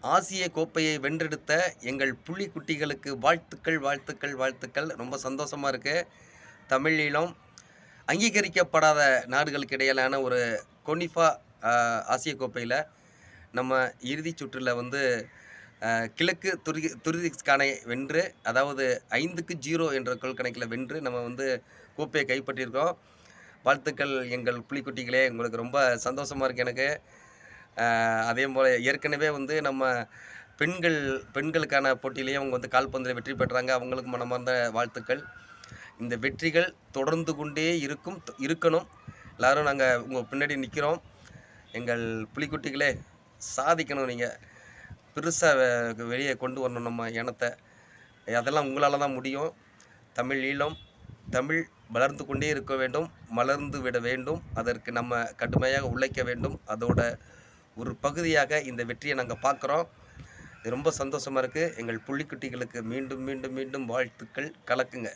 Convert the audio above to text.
ஆசிய கோப்பையை வென்றெடுத்த எங்கள் புலிக்குட்டிகளுக்கு வாழ்த்துக்கள், வாழ்த்துக்கள், வாழ்த்துக்கள். ரொம்ப சந்தோஷமா இருக்கு. தமிழ் ஈழம் அங்கீகரிக்கப்படாத நாடுகளுக்கு இடையிலான ஒரு கொனிஃபா அ ஆசிய கோப்பையில நம்ம இறுதிச் சுற்றுல வந்து கிழக்கு துருக்கிஸ்தானை வென்று, அதாவது 5க்கு 0 என்ற கோல் கணக்கில வென்று நம்ம வந்து கோப்பைய கைப்பற்றியிருக்கோம். வாழ்த்துக்கள் எங்கள் புலிக்குட்டிகளே! உங்களுக்கு ரொம்ப சந்தோஷமா இருக்கு எனக்கு. அதேபோல ஏற்கனவே வந்து நம்ம பெண்களுக்கான போட்டியிலேயே அவங்க வந்து கால்பந்தில வெற்றி பெற்றாங்க. அவங்களுக்கு மனமார்ந்த வாழ்த்துக்கள். இந்த வெற்றிகள் தொடர்ந்து கொண்டே இருக்கணும். எல்லாரும் நாங்க உங்க பின்னாடி நிக்கிறோம். எங்கள் புலிக்குட்டிகளே சாதிக்கணும் நீங்க. பெருசா வெளிய கொண்டு வரணும் நம்ம இனத்த. அதெல்லாம் உங்களால தான் முடியும். தமிழ் ஈழம், தமிழ் வளர்ந்து கொண்டே இருக்க வேண்டும். மலர்ந்து விட வேண்டும். அதற்கு நம்ம கடுமையாக உழைக்க வேண்டும். அதோட ஒரு பகுதியாக இந்த வெற்றியை நாங்க பார்க்குறோம். இது ரொம்ப சந்தோஷமா இருக்கு. எங்கள் புலிக்குட்டிகளுக்கு மீண்டும், மீண்டும், மீண்டும் வாழ்த்துக்கள். கலக்குங்க.